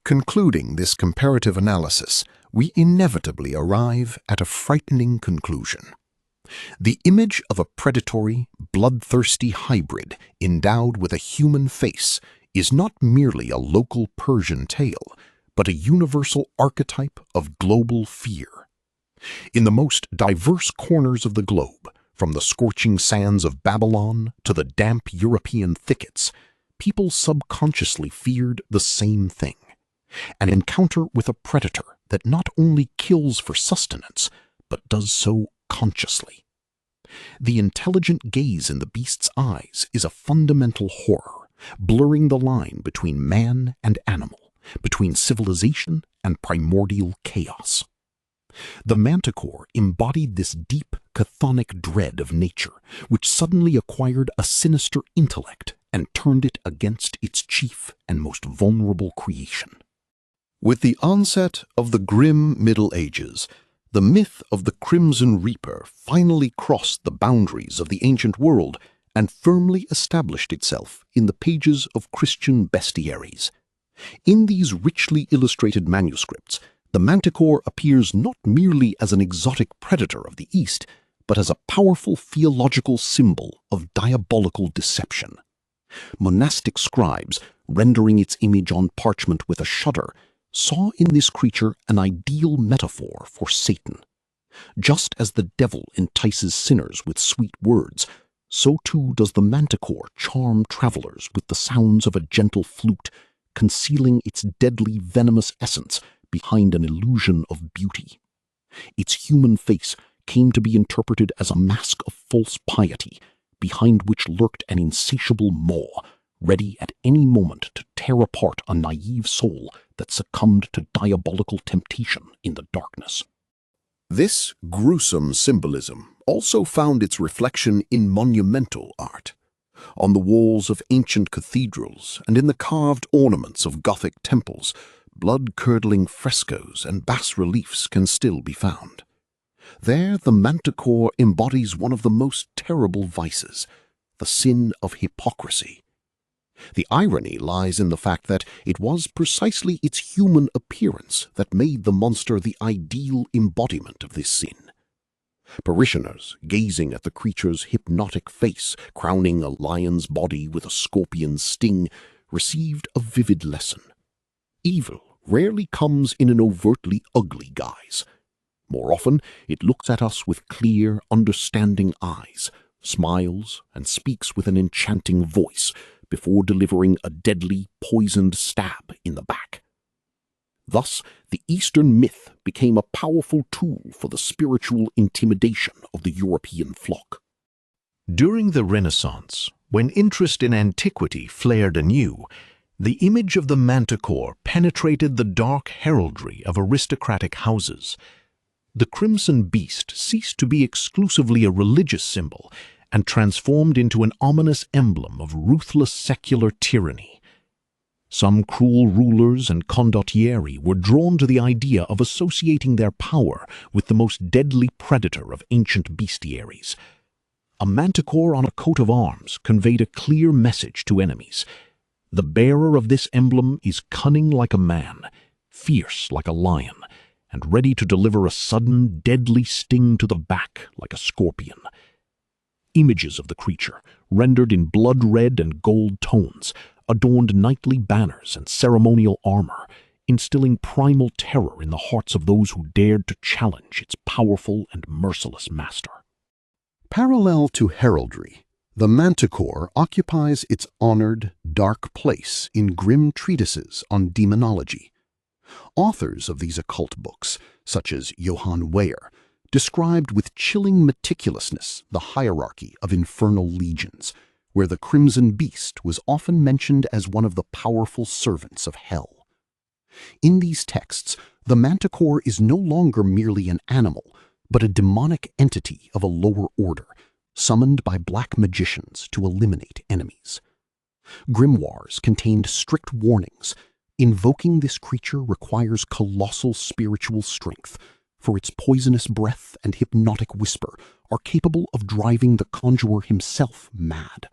Concluding this comparative analysis, we inevitably arrive at a frightening conclusion. The image of a predatory, bloodthirsty hybrid endowed with a human face is not merely a local Persian tale, but a universal archetype of global fear. In the most diverse corners of the globe, from the scorching sands of Babylon to the damp European thickets, people subconsciously feared the same thing: an encounter with a predator that not only kills for sustenance, but does so consciously. The intelligent gaze in the beast's eyes is a fundamental horror, blurring the line between man and animal, between civilization and primordial chaos. The Manticore embodied this deep, chthonic dread of nature, which suddenly acquired a sinister intellect and turned it against its chief and most vulnerable creation. With the onset of the grim Middle Ages, the myth of the Crimson Reaper finally crossed the boundaries of the ancient world and firmly established itself in the pages of Christian bestiaries. In these richly illustrated manuscripts, the Manticore appears not merely as an exotic predator of the East, but as a powerful theological symbol of diabolical deception. Monastic scribes, rendering its image on parchment with a shudder, saw in this creature an ideal metaphor for Satan. Just as the devil entices sinners with sweet words, so too does the Manticore charm travelers with the sounds of a gentle flute, concealing its deadly venomous essence behind an illusion of beauty. Its human face came to be interpreted as a mask of false piety, behind which lurked an insatiable maw, ready at any moment to tear apart a naive soul that succumbed to diabolical temptation in the darkness. This gruesome symbolism also found its reflection in monumental art. On the walls of ancient cathedrals and in the carved ornaments of Gothic temples, blood-curdling frescoes and bas-reliefs can still be found. There, the Manticore embodies one of the most terrible vices, the sin of hypocrisy. The irony lies in the fact that it was precisely its human appearance that made the monster the ideal embodiment of this sin. Parishioners, gazing at the creature's hypnotic face crowning a lion's body with a scorpion's sting, received a vivid lesson. Evil rarely comes in an overtly ugly guise. More often, it looks at us with clear, understanding eyes, smiles, and speaks with an enchanting voice before delivering a deadly, poisoned stab in the back. Thus, the Eastern myth became a powerful tool for the spiritual intimidation of the European flock. During the Renaissance, when interest in antiquity flared anew, the image of the Manticore penetrated the dark heraldry of aristocratic houses. The crimson beast ceased to be exclusively a religious symbol and transformed into an ominous emblem of ruthless secular tyranny. Some cruel rulers and condottieri were drawn to the idea of associating their power with the most deadly predator of ancient bestiaries. A manticore on a coat of arms conveyed a clear message to enemies. The bearer of this emblem is cunning like a man, fierce like a lion, and ready to deliver a sudden, deadly sting to the back like a scorpion. Images of the creature, rendered in blood-red and gold tones, adorned knightly banners and ceremonial armor, instilling primal terror in the hearts of those who dared to challenge its powerful and merciless master. Parallel to heraldry, the Manticore occupies its honored, dark place in grim treatises on demonology. Authors of these occult books, such as Johann Weyer, described with chilling meticulousness the hierarchy of infernal legions, where the crimson beast was often mentioned as one of the powerful servants of hell. In these texts, the Manticore is no longer merely an animal, but a demonic entity of a lower order, summoned by black magicians to eliminate enemies. Grimoires contained strict warnings. Invoking this creature requires colossal spiritual strength, for its poisonous breath and hypnotic whisper are capable of driving the conjurer himself mad.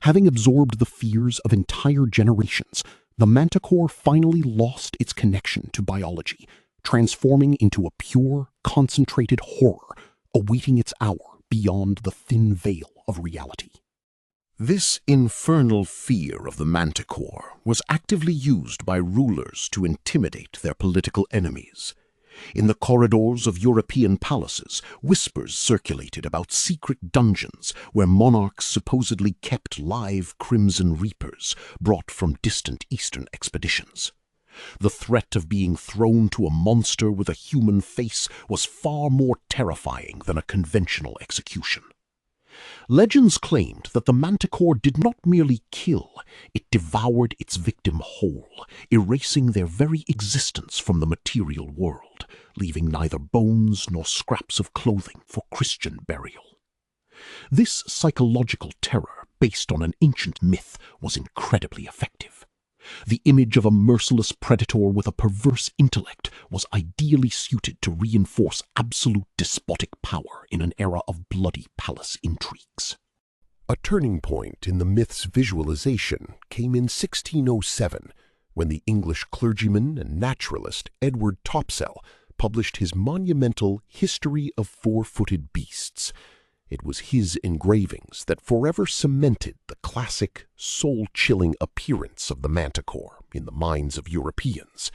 Having absorbed the fears of entire generations, the Manticore finally lost its connection to biology, transforming into a pure, concentrated horror, awaiting its hour beyond the thin veil of reality. This infernal fear of the Manticore was actively used by rulers to intimidate their political enemies. In the corridors of European palaces, whispers circulated about secret dungeons where monarchs supposedly kept live Crimson Reapers brought from distant Eastern expeditions. The threat of being thrown to a monster with a human face was far more terrifying than a conventional execution. Legends claimed that the Manticore did not merely kill, it devoured its victim whole, erasing their very existence from the material world, leaving neither bones nor scraps of clothing for Christian burial. This psychological terror, based on an ancient myth, was incredibly effective. The image of a merciless predator with a perverse intellect was ideally suited to reinforce absolute despotic power in an era of bloody palace intrigues. A turning point in the myth's visualization came in 1607, when the English clergyman and naturalist Edward Topsell published his monumental History of Four-Footed Beasts. It was his engravings that forever cemented the classic, soul-chilling appearance of the Manticore in the minds of Europeans.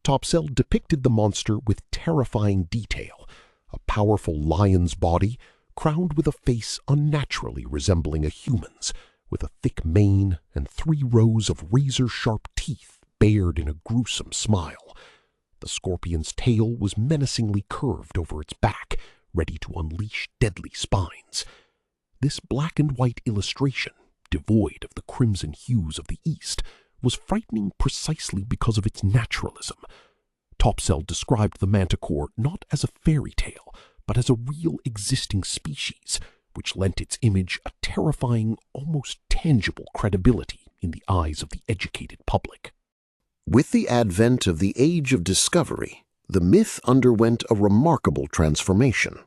Topsell depicted the monster with terrifying detail, a powerful lion's body crowned with a face unnaturally resembling a human's, with a thick mane and 3 rows of razor-sharp teeth bared in a gruesome smile. The scorpion's tail was menacingly curved over its back, ready to unleash deadly spines. This black and white illustration, devoid of the crimson hues of the East, was frightening precisely because of its naturalism. Topsell described the Manticore not as a fairy tale, but as a real existing species, which lent its image a terrifying, almost tangible credibility in the eyes of the educated public. With the advent of the Age of Discovery, the myth underwent a remarkable transformation.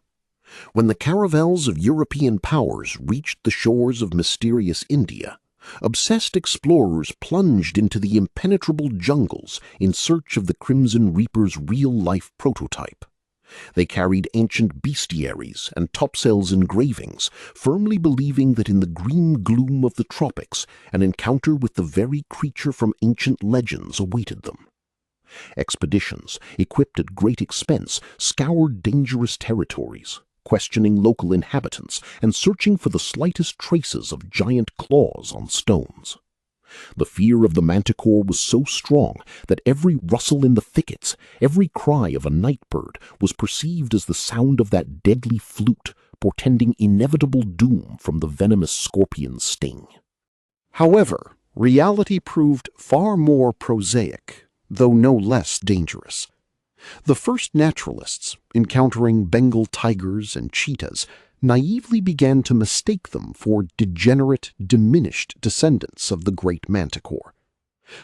When the caravels of European powers reached the shores of mysterious India, obsessed explorers plunged into the impenetrable jungles in search of the Crimson Reaper's real-life prototype. They carried ancient bestiaries and topsails engravings, firmly believing that in the green gloom of the tropics, an encounter with the very creature from ancient legends awaited them. Expeditions, equipped at great expense, scoured dangerous territories, questioning local inhabitants and searching for the slightest traces of giant claws on stones. The fear of the Manticore was so strong that every rustle in the thickets, every cry of a night bird, was perceived as the sound of that deadly flute, portending inevitable doom from the venomous scorpion's sting. However, reality proved far more prosaic, though no less dangerous. The first naturalists, encountering Bengal tigers and cheetahs, naively began to mistake them for degenerate, diminished descendants of the great Manticore.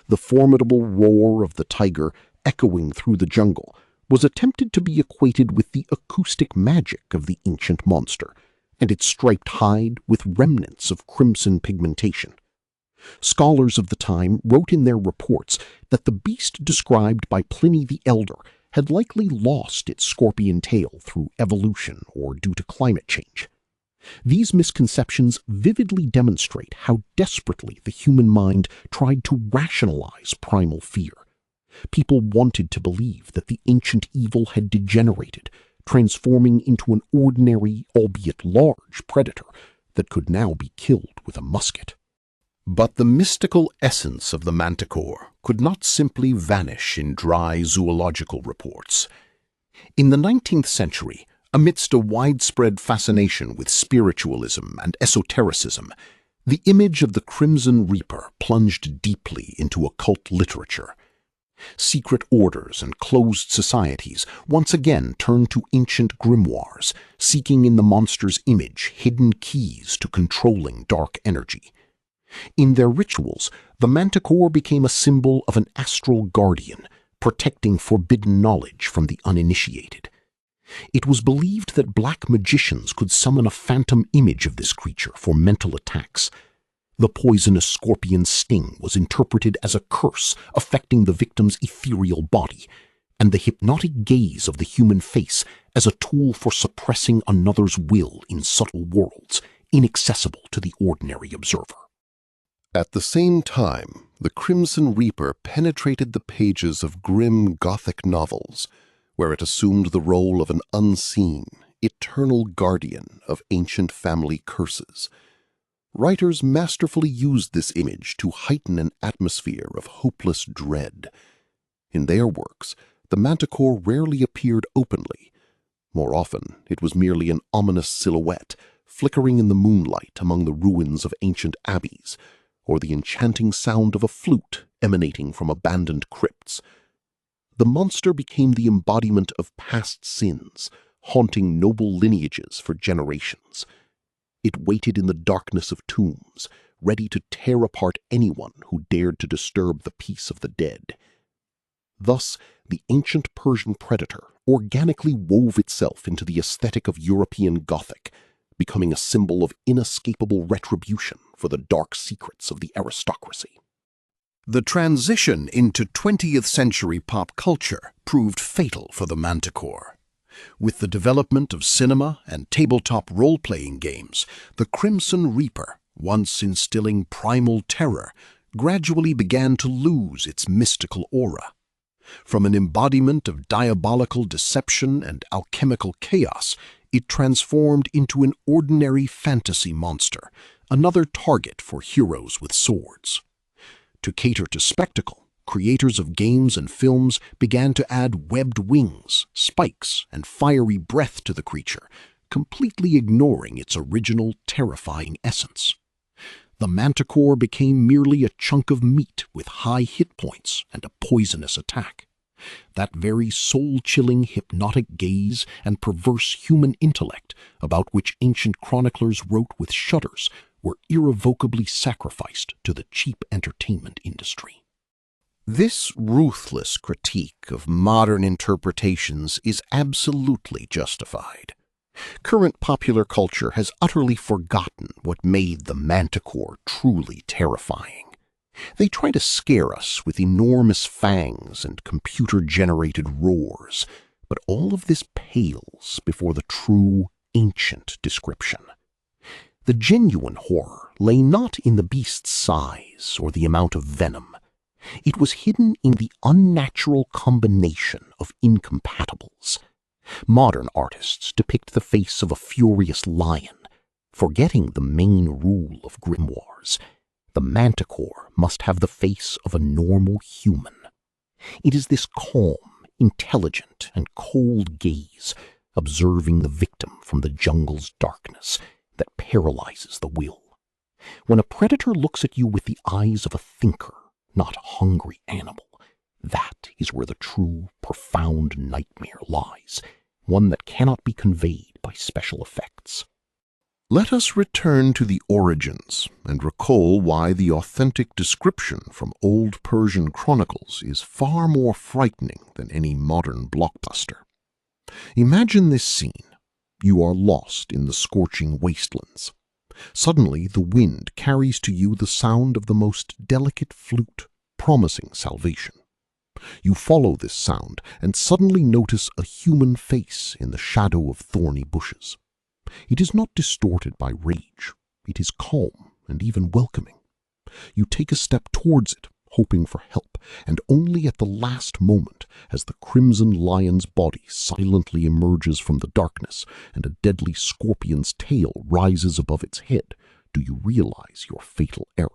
The formidable roar of the tiger, echoing through the jungle, was attempted to be equated with the acoustic magic of the ancient monster, and its striped hide with remnants of crimson pigmentation. Scholars of the time wrote in their reports that the beast described by Pliny the Elder had likely lost its scorpion tail through evolution or due to climate change. These misconceptions vividly demonstrate how desperately the human mind tried to rationalize primal fear. People wanted to believe that the ancient evil had degenerated, transforming into an ordinary, albeit large, predator that could now be killed with a musket. But the mystical essence of the Manticore could not simply vanish in dry zoological reports. In the 19th century, amidst a widespread fascination with spiritualism and esotericism, the image of the Crimson Reaper plunged deeply into occult literature. Secret orders and closed societies once again turned to ancient grimoires, seeking in the monster's image hidden keys to controlling dark energy. In their rituals, the Manticore became a symbol of an astral guardian, protecting forbidden knowledge from the uninitiated. It was believed that black magicians could summon a phantom image of this creature for mental attacks. The poisonous scorpion's sting was interpreted as a curse affecting the victim's ethereal body, and the hypnotic gaze of the human face as a tool for suppressing another's will in subtle worlds, inaccessible to the ordinary observer. At the same time, the Crimson Reaper penetrated the pages of grim Gothic novels, where it assumed the role of an unseen, eternal guardian of ancient family curses. Writers masterfully used this image to heighten an atmosphere of hopeless dread. In their works, the Manticore rarely appeared openly. More often, it was merely an ominous silhouette, flickering in the moonlight among the ruins of ancient abbeys, or the enchanting sound of a flute emanating from abandoned crypts. The monster became the embodiment of past sins, haunting noble lineages for generations. It waited in the darkness of tombs, ready to tear apart anyone who dared to disturb the peace of the dead. Thus, the ancient Persian predator organically wove itself into the aesthetic of European Gothic, becoming a symbol of inescapable retribution for the dark secrets of the aristocracy. The transition into 20th century pop culture proved fatal for the Manticore. With the development of cinema and tabletop role-playing games, the Crimson Reaper, once instilling primal terror, gradually began to lose its mystical aura. From an embodiment of diabolical deception and alchemical chaos, it transformed into an ordinary fantasy monster, another target for heroes with swords. To cater to spectacle, creators of games and films began to add webbed wings, spikes, and fiery breath to the creature, completely ignoring its original terrifying essence. The Manticore became merely a chunk of meat with high hit points and a poisonous attack. That very soul-chilling hypnotic gaze and perverse human intellect about which ancient chroniclers wrote with shudders were irrevocably sacrificed to the cheap entertainment industry. This ruthless critique of modern interpretations is absolutely justified. Current popular culture has utterly forgotten what made the Manticore truly terrifying. They try to scare us with enormous fangs and computer-generated roars, but all of this pales before the true, ancient description. The genuine horror lay not in the beast's size or the amount of venom. It was hidden in the unnatural combination of incompatibles. Modern artists depict the face of a furious lion, forgetting the main rule of grimoires. The Manticore must have the face of a normal human. It is this calm, intelligent, and cold gaze, observing the victim from the jungle's darkness, that paralyzes the will. When a predator looks at you with the eyes of a thinker, not a hungry animal, that is where the true, profound nightmare lies, one that cannot be conveyed by special effects. Let us return to the origins and recall why the authentic description from old Persian chronicles is far more frightening than any modern blockbuster. Imagine this scene. You are lost in the scorching wastelands. Suddenly, the wind carries to you the sound of the most delicate flute, promising salvation. You follow this sound and suddenly notice a human face in the shadow of thorny bushes. It is not distorted by rage. It is calm and even welcoming. You take a step towards it, hoping for help, and only at the last moment, as the crimson lion's body silently emerges from the darkness and a deadly scorpion's tail rises above its head, do you realize your fatal error.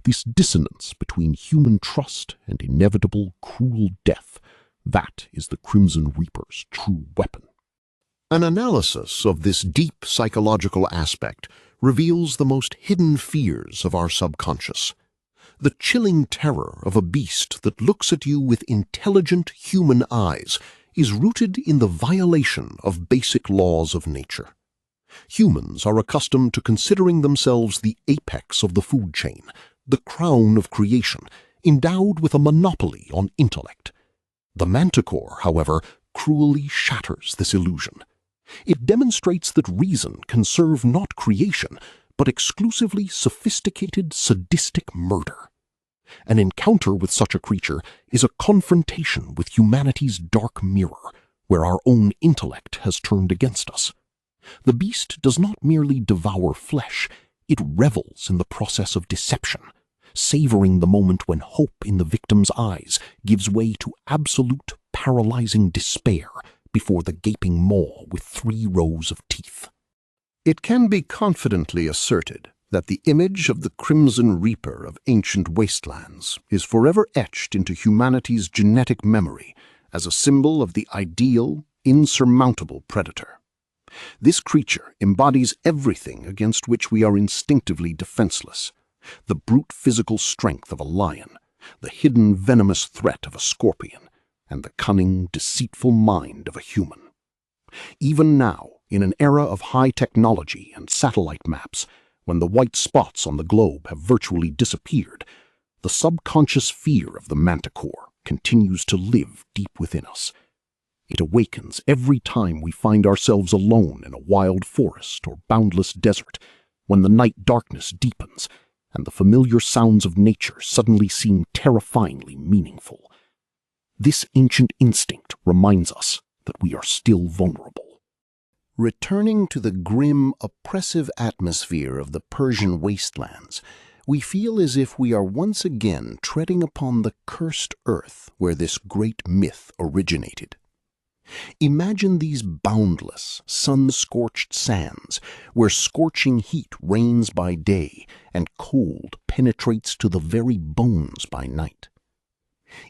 This dissonance between human trust and inevitable cruel death, that is the Crimson Reaper's true weapon. An analysis of this deep psychological aspect reveals the most hidden fears of our subconscious. The chilling terror of a beast that looks at you with intelligent human eyes is rooted in the violation of basic laws of nature. Humans are accustomed to considering themselves the apex of the food chain, the crown of creation, endowed with a monopoly on intellect. The Manticore, however, cruelly shatters this illusion. It demonstrates that reason can serve not creation, but exclusively sophisticated, sadistic murder. An encounter with such a creature is a confrontation with humanity's dark mirror, where our own intellect has turned against us. The beast does not merely devour flesh, it revels in the process of deception, savoring the moment when hope in the victim's eyes gives way to absolute, paralyzing despair before the gaping maw with 3 rows of teeth. It can be confidently asserted that the image of the Crimson Reaper of ancient wastelands is forever etched into humanity's genetic memory as a symbol of the ideal, insurmountable predator. This creature embodies everything against which we are instinctively defenseless: the brute physical strength of a lion, the hidden venomous threat of a scorpion, and the cunning, deceitful mind of a human. Even now, in an era of high technology and satellite maps, when the white spots on the globe have virtually disappeared, the subconscious fear of the Manticore continues to live deep within us. It awakens every time we find ourselves alone in a wild forest or boundless desert, when the night darkness deepens and the familiar sounds of nature suddenly seem terrifyingly meaningful. This ancient instinct reminds us that we are still vulnerable. Returning to the grim, oppressive atmosphere of the Persian wastelands, we feel as if we are once again treading upon the cursed earth where this great myth originated. Imagine these boundless, sun-scorched sands, where scorching heat reigns by day and cold penetrates to the very bones by night.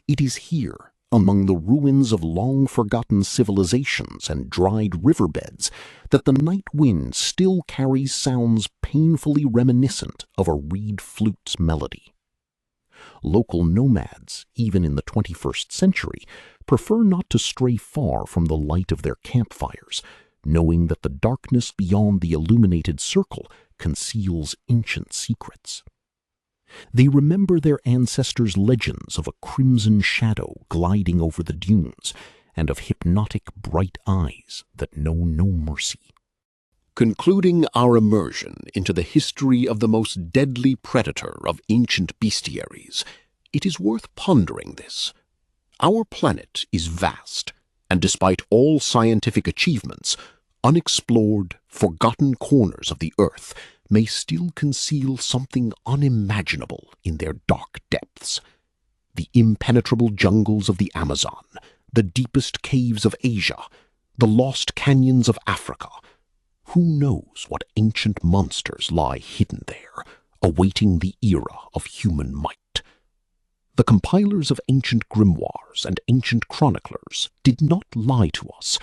It is here, among the ruins of long-forgotten civilizations and dried riverbeds, that the night wind still carries sounds painfully reminiscent of a reed flute's melody. Local nomads, even in the 21st century, prefer not to stray far from the light of their campfires, knowing that the darkness beyond the illuminated circle conceals ancient secrets. They remember their ancestors' legends of a crimson shadow gliding over the dunes and of hypnotic bright eyes that know no mercy. Concluding our immersion into the history of the most deadly predator of ancient bestiaries, it is worth pondering this. Our planet is vast, and despite all scientific achievements, unexplored, forgotten corners of the Earth may still conceal something unimaginable in their dark depths. The impenetrable jungles of the Amazon, the deepest caves of Asia, the lost canyons of Africa. Who knows what ancient monsters lie hidden there, awaiting the era of human might? The compilers of ancient grimoires and ancient chroniclers did not lie to us.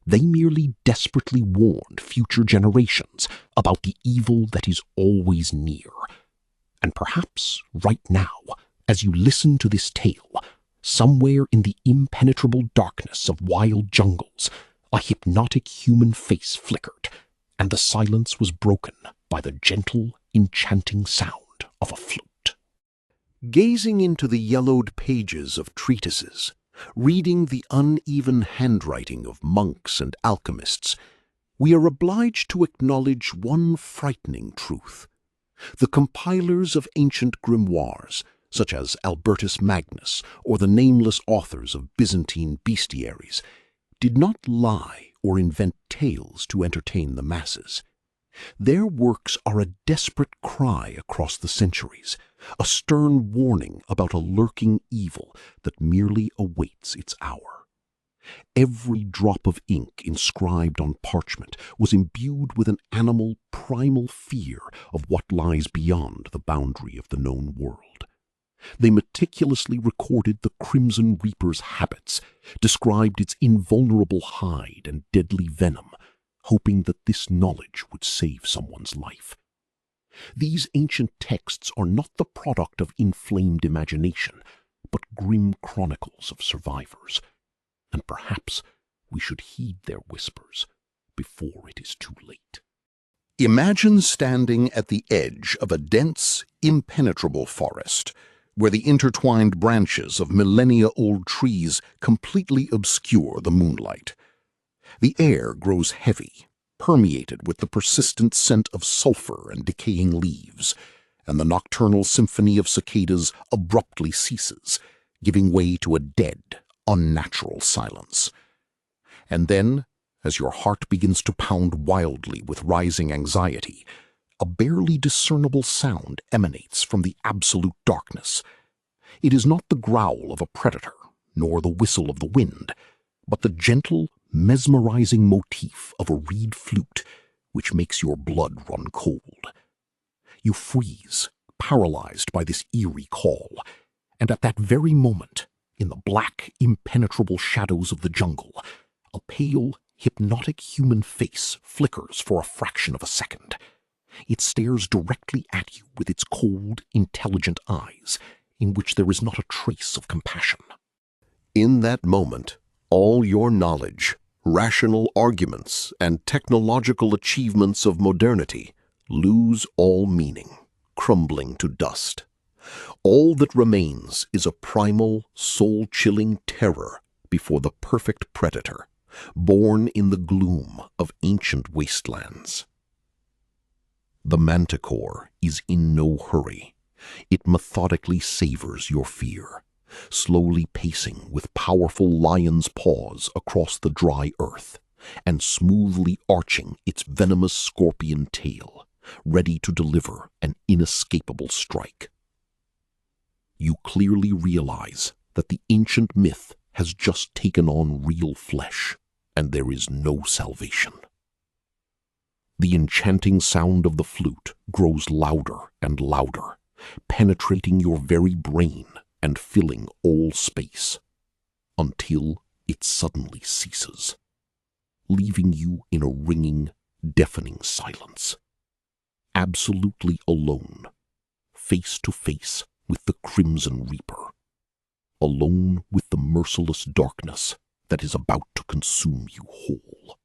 They merely desperately warned future generations about the evil that is always near. And perhaps right now, as you listen to this tale, somewhere in the impenetrable darkness of wild jungles, a hypnotic human face flickered, and the silence was broken by the gentle, enchanting sound of a flute. Gazing into the yellowed pages of treatises, reading the uneven handwriting of monks and alchemists, we are obliged to acknowledge one frightening truth. The compilers of ancient grimoires, such as Albertus Magnus or the nameless authors of Byzantine bestiaries, did not lie or invent tales to entertain the masses. Their works are a desperate cry across the centuries, a stern warning about a lurking evil that merely awaits its hour. Every drop of ink inscribed on parchment was imbued with an animal primal fear of what lies beyond the boundary of the known world. They meticulously recorded the Crimson Reaper's habits, described its invulnerable hide and deadly venom, hoping that this knowledge would save someone's life. These ancient texts are not the product of inflamed imagination, but grim chronicles of survivors. And perhaps we should heed their whispers before it is too late. Imagine standing at the edge of a dense, impenetrable forest, where the intertwined branches of millennia-old trees completely obscure the moonlight. The air grows heavy, permeated with the persistent scent of sulfur and decaying leaves, and the nocturnal symphony of cicadas abruptly ceases, giving way to a dead, unnatural silence. And then, as your heart begins to pound wildly with rising anxiety, a barely discernible sound emanates from the absolute darkness. It is not the growl of a predator, nor the whistle of the wind, but the gentle, mesmerizing motif of a reed flute, which makes your blood run cold. You freeze, paralyzed by this eerie call, and at that very moment, in the black, impenetrable shadows of the jungle, a pale, hypnotic human face flickers for a fraction of a second. It stares directly at you with its cold, intelligent eyes, in which there is not a trace of compassion. In that moment, all your knowledge, rational arguments, and technological achievements of modernity lose all meaning, crumbling to dust. All that remains is a primal, soul-chilling terror before the perfect predator, born in the gloom of ancient wastelands. The Manticore is in no hurry. It methodically savors your fear, slowly pacing with powerful lion's paws across the dry earth, and smoothly arching its venomous scorpion tail, ready to deliver an inescapable strike. You clearly realize that the ancient myth has just taken on real flesh, and there is no salvation. The enchanting sound of the flute grows louder and louder, penetrating your very brain and filling all space, until it suddenly ceases, leaving you in a ringing, deafening silence, absolutely alone, face to face with the Crimson Reaper, alone with the merciless darkness that is about to consume you whole.